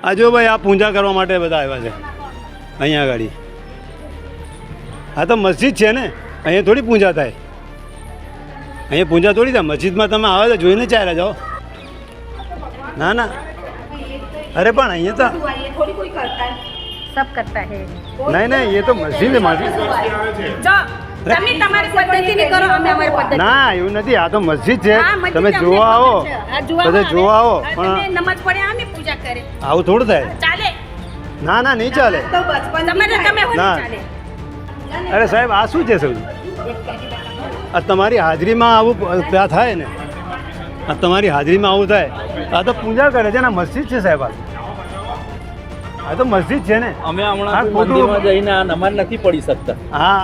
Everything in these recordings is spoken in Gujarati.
આ જો ભાઈ, આ પૂજા કરવા માટે બધા આવ્યા છે અહીંયા આગળ. આ તો મસ્જિદ છે ને, અહીંયા થોડી પૂજા થાય. અહીંયા પૂજા થોડી થાય. મસ્જિદમાં તમે આવે તો જોઈને ચાલ્યા જાઓ. ના ના, અરે પણ અહીંયા તો सब करता है. નહીં નહીં, એ તો મસ્જિદ है મારી. તમે તમારી પદ્ધતિની કરો, અમે અમારી પદ્ધતિ. ના એવું નથી, આ તો મસ્જિદ છે. તમે જોવા આવો, બધા જોવા આવો, પણ નમાજ પડે અમે પૂજા કરે. આવું થોડું થાય. ચાલે. ના ના, નહીં ચાલે. તમે ના. અરે સાહેબ, આ શું છે સૌ? આ તમારી હાજરીમાં આવું ત્યાં થાય ને, આ તમારી હાજરીમાં આવું થાય. આ તો પૂજા કરે છે ને, મસ્જિદ છે સાહેબ. આ તો મસ્જિદ છે ને. અમે હમણાં મંદિરમાં જઈને આ નમાઝ નથી પડી શકતા. હા,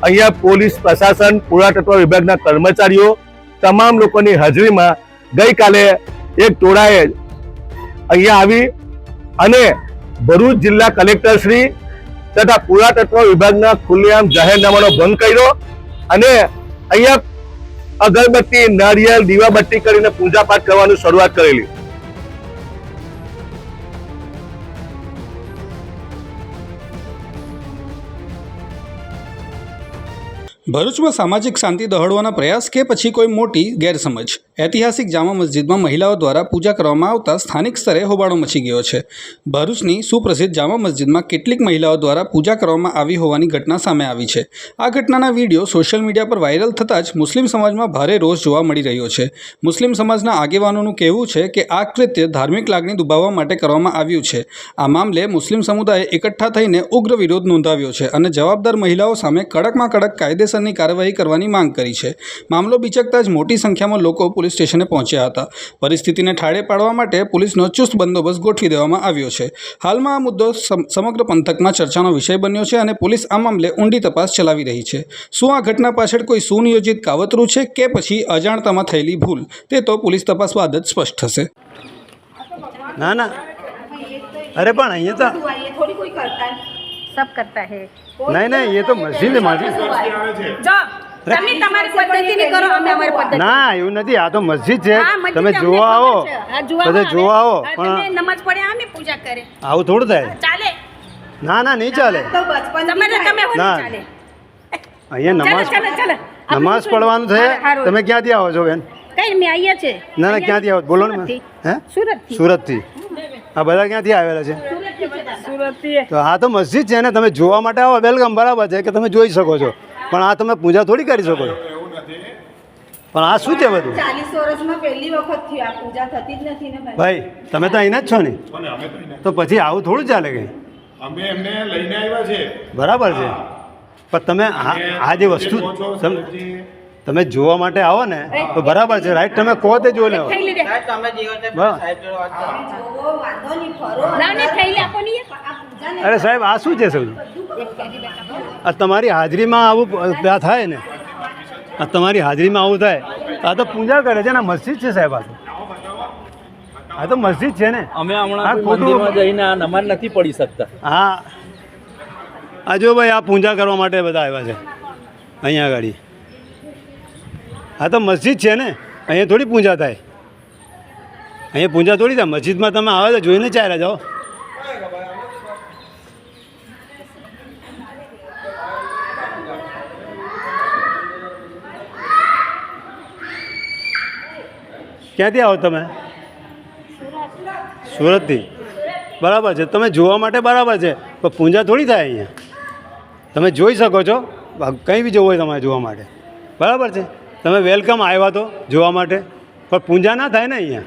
અહીંયા પોલીસ પ્રશાસન, પુરાતત્વ વિભાગના કર્મચારીઓ તમામ લોકોની હાજરીમાં ગઈકાલે એક ટોળાએ અહીંયા આવી અને ભરૂચ જિલ્લા કલેક્ટર શ્રી તથા પુરાતત્વ વિભાગના ખુલ્લેઆમ જાહેરનામાનો ભંગ કર્યો અને અહીંયા અગરબત્તી, નારિયેળ, દીવાબત્તી કરીને પૂજાપાઠ કરવાની શરૂઆત કરેલી. ભરૂચમાં સામાજિક શાંતિ દોહડવાના પ્રયાસ કે પછી કોઈ મોટી ગેરસમજ? ઐતિહાસિક જામા મસ્જિદમાં મહિલાઓ દ્વારા પૂજા કરવામાં આવતા સ્થાનિક સ્તરે હોબાળો મચી ગયો છે. ભરૂચની સુપ્રસિદ્ધ જામા મસ્જિદમાં કેટલીક મહિલાઓ દ્વારા પૂજા કરવામાં આવી હોવાની ઘટના સામે આવી છે. આ ઘટનાના વિડીયો સોશિયલ મીડિયા પર વાયરલ થતાં જ મુસ્લિમ સમાજમાં ભારે રોષ જોવા મળી રહ્યો છે. મુસ્લિમ સમાજના આગેવાનોનું કહેવું છે કે આ કૃત્ય ધાર્મિક લાગણી દુભાવવા માટે કરવામાં આવ્યું છે. આ મામલે મુસ્લિમ સમુદાયે એકઠા થઈને ઉગ્ર વિરોધ નોંધાવ્યો છે અને જવાબદાર મહિલાઓ સામે કડકમાં કડક કાયદેસરની કાર્યવાહી કરવાની માંગ કરી છે. મામલો બિચકતા જ મોટી સંખ્યામાં લોકો પોલીસ સ્ટેશને પહોંચ્યા હતા. પરિસ્થિતિને ઠાળે પાડવા માટે પોલીસનો ચુસ્ત બંદોબસ્ત ગોઠવી દેવામાં આવ્યો છે. હાલમાં આ મુદ્દો સમગ્ર પંથકમાં ચર્ચાનો વિષય બન્યો છે અને પોલીસ આ મામલે ઊંડી તપાસ ચલાવી રહી છે. શું આ ઘટના પાછળ કોઈ સુનિયોજિત કાવતરું છે કે પછી અજાણતામાં થયેલી ભૂલ, તે તો પોલીસ તપાસ બાદ જ સ્પષ્ટ થશે. ના ના, અરે પણ અહીંયા તો सब करता है. નહીં નહીં, એ તો મસ્જિદ है મારી. તમે તમારી પદ્ધતિની કરો, અમે અમારી પદ્ધતિ. ના એવું નથી, આ તો મસ્જિદ છે. તમે જોવા આવો, બધા જોવા આવો, પણ નમાજ પડે અમે પૂજા કરે. આવું થોડું થાય. ચાલે. ના ના, નહીં ચાલે. તમે ના. ચાલે. અહીંયા નમાઝ નમાઝ પડવાનું છે. તમે ક્યાંથી આવો છો બેન? કઈ મેં આયા છે. ના ના, ક્યાંથી આવો બોલો ને. હે, સુરતથી. આ બધા ક્યાંથી આવેલા છે? તો આ તો મસ્જિદ છે ને, તમે જોવા માટે આવો, વેલકમ, બરાબર છે કે તમે જોઈ શકો છો, પણ આ તમે પૂજા થોડી કરી શકો છો. પણ આ શું છે બધું? 40 વર્ષમાં પહેલી વખત થયું, આ પૂજા થતી જ નથી ને ભાઈ. તમે તો અહીંના જ છો ને, તો પછી આવું થોડું ચાલે કે? અમે એમને લઈને આવ્યા છે. બરાબર છે, પણ તમે આ જે વસ્તુ તમે જોવા માટે આવો ને તો બરાબર છે, રાઈટ. તમે કહો તે જોઈ લેવો. અરે સાહેબ, આ શું છે સૌ? આ તમારી હાજરીમાં આવું ત્યાં થાય ને, આ તમારી હાજરીમાં આવું થાય. આ તો પૂજા કરે છે ને, મસ્જિદ છે સાહેબ. આ તો મસ્જિદ છે ને. અમે હમણાં મંદિરમાં જઈને આ નમાઝ નથી પડી શકતા. હા, આ જો ભાઈ, આ પૂજા કરવા માટે બધા આવ્યા છે અહીંયા આગળ. આ તો મસ્જિદ છે ને, અહીંયા થોડી પૂજા થાય. અહીંયા પૂજા થોડી થાય. મસ્જિદમાં તમે આવે તો જોઈને ચાલ્યા જાઓ. ક્યાંથી આવો તમે? સુરતથી. બરાબર છે, તમે જોવા માટે બરાબર છે, પણ પૂજા થોડી થાય અહીંયા. તમે જોઈ શકો છો, કંઈ બી જવું હોય તમારે જોવા માટે, બરાબર છે. તમે વેલકમ આવ્યા તો જોવા માટે, પણ પૂજા ના થાય ને અહીંયા.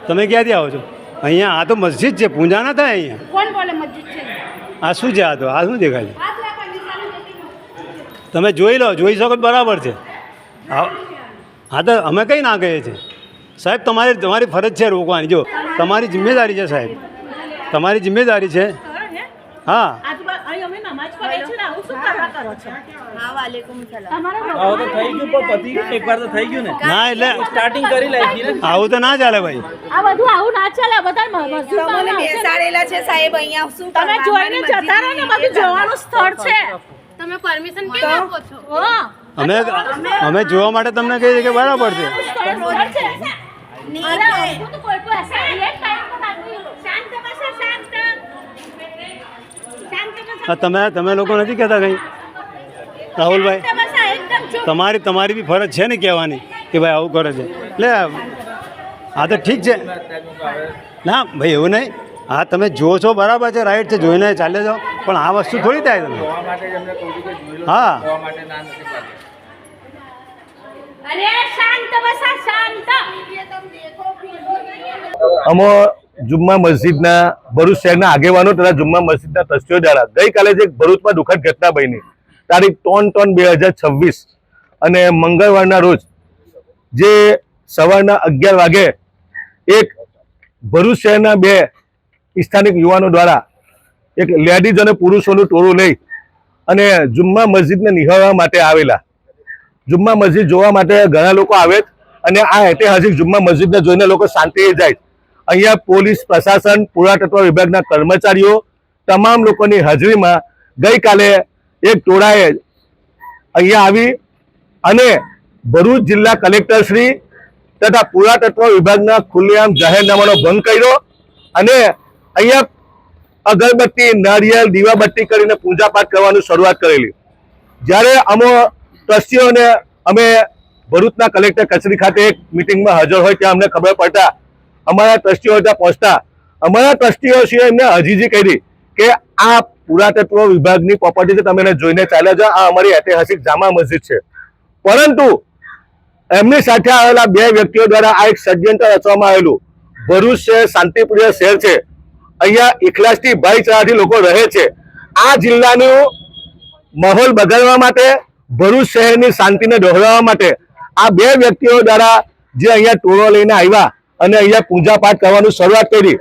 તમે ક્યાંથી આવો છો? અહીંયા આ તો મસ્જિદ છે, પૂજા ના થાય અહીંયા. કોણ બોલે મસ્જિદ છે? આ શું છે? આ શું દેખાય છે? તમે જોઈ લો, જોઈ શકો બરાબર છે. હા તો અમે કંઈ ના કહીએ છીએ સાહેબ. તમારી ફરજ છે રોકવાની. જો તમારી જિમ્મેદારી છે સાહેબ, તમારી જિમ્મેદારી છે. હા, એકવાર તો થઈ ગયું ને. ના એટલે સ્ટાર્ટિંગ કરી લાગી ને. આવું તો ના ચાલે ભાઈ. આ બધું આવું ના ચાલે. બધા તમને બેસાડેલા છે સાહેબ અહીંયા. શું તમે જોઈને જતા રહો ને, બધું જોવાનું સ્થળ છે. તમે પરમિશન કેમ આપો છો? અમે જોવા માટે તમને કહીએ છીએ કે બરાબર છે. શાંત તમે લોકો નથી કહેતા કંઈ રાહુલભાઈ? બસ આ એકદમ ચૂપ. તમારી બી ફરજ છે ને કહેવાની કે ભાઈ આવું કરે છે. એટલે હા તો ઠીક છે. ના ભાઈ એવું નહીં. હા તમે જો છો બરાબર છે, રાઈટ છે, જોઈને ચાલે જાઓ, પણ આ વસ્તુ થોડી થાય તમે. હા અરે શાંત બસ આ શાંત. અમો જુમ્મા મસ્જિદના ભરૂચ શહેરના આગેવાનો તથા જુમ્મા મસ્જિદના ટ્રસ્ટીઓ દ્વારા ગઈકાલે જે ભરૂચમાં દુઃખદ ઘટના બની તારીખ 3/3/2026 અને મંગળવારના રોજ જે સવારના 11 વાગે એક ભરૂચ શહેરના બે સ્થાનિક યુવાનો દ્વારા એક લેડીઝ અને પુરુષોનું ટોળું લઈ અને જુમ્મા મસ્જિદને નિહાળવા માટે આવેલા. જુમ્મા મસ્જિદ જોવા માટે ઘણા લોકો આવે અને આ ઐતિહાસિક જુમ્મા મસ્જિદને જોઈને લોકો શાંતિએ જાય. અહીંયા પોલીસ પ્રશાસન, પુરાતત્વ વિભાગના કર્મચારીઓ તમામ લોકોની હાજરીમાં ગઈકાલે એક ટોળાએ અહીંયા આવી અને ભરૂચ જિલ્લા કલેક્ટર શ્રી તથા પુરાતત્વ વિભાગના ખુલ્લેઆમ જાહેરનામાનો ભંગ કર્યો અને અહીંયા અગરબત્તી, નારિયેળ, દીવાબત્તી કરીને પૂજાપાઠ કરવાની શરૂઆત કરેલી. જ્યારે ટ્રસ્ટીઓને અમે ભરૂચના કલેક્ટર કચેરી ખાતે એક મિટિંગમાં હાજર હોય ત્યાં અમને ખબર પડતા અમારા ટ્રસ્ટીઓ ત્યાં પહોંચતા અમારા ટ્રસ્ટીઓએ એમને અજીજી કરી કે આ પુરાતત્વ વિભાગની પ્રોપર્ટી છે, તમે એને જોઈને ચાલ્યા જાઓ, આ અમારી ઐતિહાસિક જામા મસ્જિદ છે. પરંતુ એમની સાથે આવેલા બે વ્યક્તિઓ દ્વારા આ એક ષડયંત્ર રચવામાં આવેલું. ભરૂચ શહેર શાંતિપ્રિય શહેર છે, અહીંયા ઇખલાસથી ભાઈચારાથી લોકો રહે છે. આ જિલ્લાનું માહોલ બગાડવા માટે, ભરૂચ શહેરની શાંતિને દોહરાવવા માટે આ બે વ્યક્તિઓ દ્વારા જે અહીંયા ટોળો લઈને આવ્યા અને અહીંયા પૂજાપાઠ કરવાનું શરૂઆત કરી.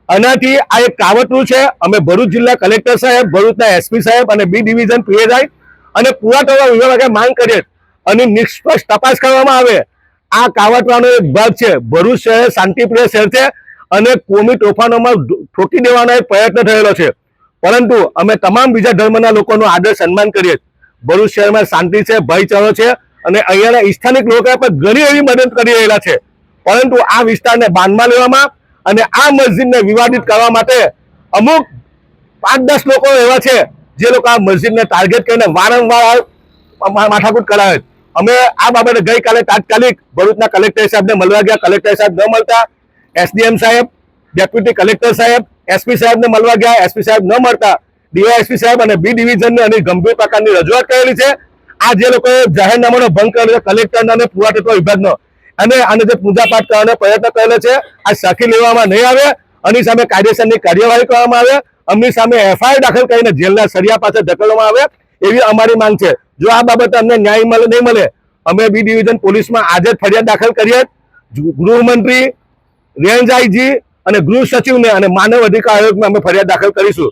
આનાથી આ એક કાવતરું છે. અમે ભરૂચ જિલ્લા કલેક્ટર સાહેબ, ભરૂચના એસપી સાહેબ અને બી ડિવિઝન પીએસઆઈ અને પુરાતત્વ વિભાગે માંગ કરીએ અને નિષ્પક્ષ તપાસ કરવામાં આવે. આ કાવતરાનો એક ભાગ છે. ભરૂચ શહેર શાંતિપ્રિય શહેર છે અને કોમી તોફાનોમાં ઠોકી દેવાનો એક પ્રયત્ન થયેલો છે. પરંતુ અમે તમામ બીજા ધર્મના લોકોનો આદર સન્માન કરીએ. ભરૂચ શહેરમાં શાંતિ છે, ભાઈચારો છે અને અહીંયાના સ્થાનિક લોકો પણ ઘણી એવી મદદ કરી રહેલા છે. પરંતુ આ વિસ્તારને બાંધમાં લેવામાં અને આ મસ્જિદને વિવાદિત કરવા માટે અમુક 5-10 લોકો એવા છે જે લોકો આ મસ્જિદને ટાર્ગેટ કરીને વારંવાર માથાકૂટ કરાવે. અમે આ બાબતે ગઈકાલે તાત્કાલિક ભરૂચના કલેક્ટર સાહેબને મળવા ગયા. કલેક્ટર સાહેબ ન મળતા એસડીએમ સાહેબ, ડેપ્યુટી કલેક્ટર સાહેબ, એસપી સાહેબને મળવા ગયા. એસપી સાહેબ ન મળતા ડીવાયએસપી સાહેબ અને બી ડિવિઝનને અને ગંભીર પ્રકારની રજૂઆત કરેલી છે. આ જે લોકોએ જાહેરનામાનો ભંગ કરેલો છે કલેક્ટરના અને પુરાતત્વ વિભાગનો અને જે પૂજાપાઠ કરવાનો પ્રયત્ન કરેલો છે, આ સાખી લેવામાં નહીં આવે. આની સામે કાયદેસરની કાર્યવાહી કરવામાં આવે. અમની સામે એફઆઈઆર દાખલ કરીને જેલના સળિયા પાસે ધકેલવામાં આવે એવી અમારી માંગ છે. જો આ બાબતે અમને ન્યાય મળે નહીં મળે અમે બી ડિવિઝન પોલીસમાં આજે ફરિયાદ દાખલ કરીએ. ગૃહમંત્રી, રેન્જ આઈજી અને ગૃહ સચિવને અને માનવ અધિકાર આયોગમાં અમે ફરિયાદ દાખલ કરીશું.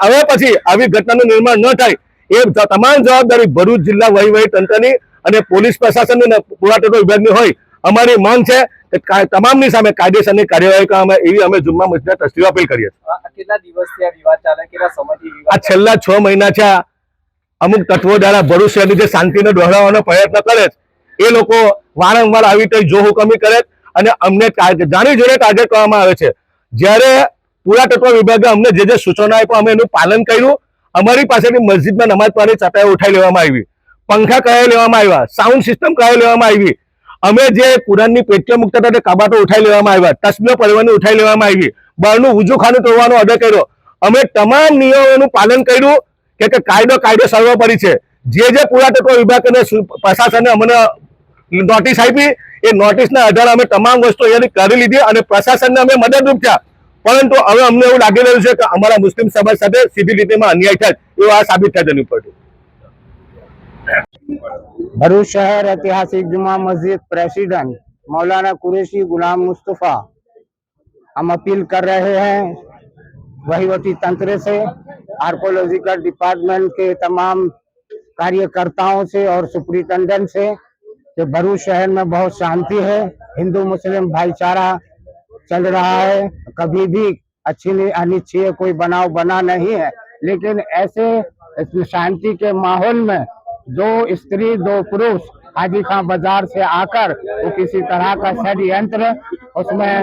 હવે પછી આવી ઘટનાનું નિર્માણ ન થાય એ તમામ જવાબદારી ભરૂચ જિલ્લા વહીવટી તંત્રની અને પોલીસ પ્રશાસનની અને પુરાતત્વ વિભાગની હોય. અમારી માંગ છે કે તમામની સામે કાયદેસરની કાર્યવાહી કરવામાં એવી અમે જુમ્મા મસ્જિદના ટ્રસ્ટીઓ અપીલ કરીએ છીએ. કેટલા દિવસથી આ વિવાદ ચાલે, કેટલા સમયથી વિવાદ? આ છેલ્લા 6 મહિના છે. અમુક તત્વો દ્વારા ભરૂચ શહેરની જે શાંતિને દોહરાવવાનો પ્રયત્ન કરે એ લોકો વારંવાર આવી રીતે જો હુકમી કરે અને અમને જાણી જોઈને ટાર્ગેટ કરવામાં આવે છે. જ્યારે પુરાતત્વ વિભાગે અમને જે સૂચનો આપ્યા અમે એનું પાલન કર્યું. અમારી પાસેથી મસ્જિદમાં નમાઝ પાણી ચટાઈ ઉઠાઈ લેવામાં આવી, પંખા કરાવી લેવામાં આવ્યા, સાઉન્ડ સિસ્ટમ કરાવી લેવામાં આવી. અમે જે કુરાનની પેટીઓ મૂકતા હતા તે કબાટો ઉઠાઈ લેવામાં આવ્યા, તસ્બીઓ પરિવારની ઉઠાઈ લેવામાં આવી, બહારનું વજૂખાનું તોડવાનો ઓર્ડર કર્યો. અમે તમામ નિયમોનું પાલન કર્યું કે કાયદો સર્વોપરી છે. જે પુરાતત્વ વિભાગ અને પ્રશાસને અમને નોટિસ આપી એ નોટિસના આધારે અમે તમામ વસ્તુ અહીંયાથી કરી લીધી અને પ્રશાસનને અમે મદદરૂપ થયા. પરંતુ હવે અમને એવું લાગી રહ્યું છે કે અમારા મુસ્લિમ સમાજ સાથે સીધી રીતેમાં અન્યાય થાય એવું આ સાબિત થાય તેની ઉપરથી. भरूच शहर ऐतिहासिक जुमा मस्जिद प्रेसिडेंट मौलाना कुरैशी गुलाम मुस्तफ़ा हम अपील कर रहे हैं वहीवटी तंत्र से, आर्कोलॉजिकल डिपार्टमेंट के तमाम कार्यकर्ताओं से और सुप्रिंटेंडेंट से कि भरूच शहर में बहुत शांति है, हिंदू मुस्लिम भाईचारा चल रहा है, कभी भी अनिच्छीय कोई बनाव बना नहीं है। लेकिन ऐसे शांति के माहौल में 2 स्त्री 2 पुरुष हाजी खां बाजार से आकर वो किसी तरह का षड्यंत्र उसमें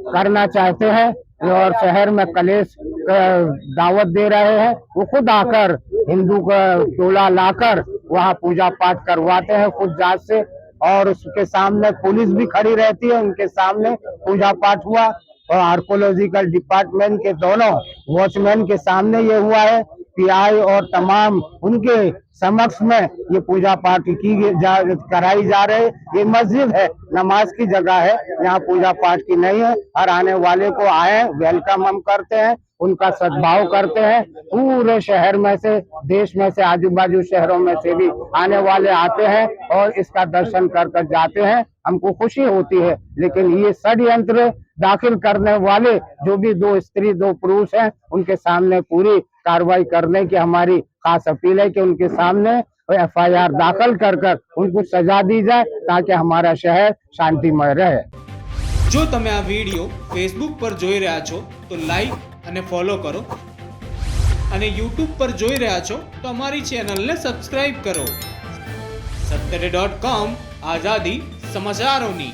करना चाहते हैं। और शहर में कलेश दावत दे रहे हैं। वो खुद आकर हिंदू का टोला लाकर वहाँ पूजा पाठ करवाते हैं खुद जात से, और उसके सामने पुलिस भी खड़ी रहती है, उनके सामने पूजा पाठ हुआ। और आर्कोलॉजिकल डिपार्टमेंट के दोनों वॉचमैन के सामने ये हुआ है, पीआई और तमाम उनके समक्ष में ये पूजा पाठ कराई जा रही। ये मस्जिद है, नमाज की जगह है, यहाँ पूजा पाठ की नहीं है। और आने वाले को आए वेलकम हम करते हैं, उनका सद्भाव करते हैं। पूरे शहर में से, देश में से, आजू बाजू शहरों में से भी आने वाले आते हैं और इसका दर्शन कर कर जाते हैं। हमको खुशी होती है, लेकिन ये षड्यंत्र दाखिल करने वाले जो भी 2 स्त्री 2 पुरुष हैं, उनके सामने पूरी कार्रवाई करने की हमारी खास अपील है कि उनके सामने FIR दाखिल कर कर उनको सजा दी जाए, ताकि हमारा शहर शांतिमय रहे। જો તમે આ વિડીયો ફેસબુક પર જોઈ રહ્યા છો તો લાઈક અને ફોલો કરો, અને યુટ્યુબ પર જોઈ રહ્યા છો તો અમારી ચેનલને સબસ્ક્રાઇબ કરો। 7day.com આઝાદી સમાચારોની।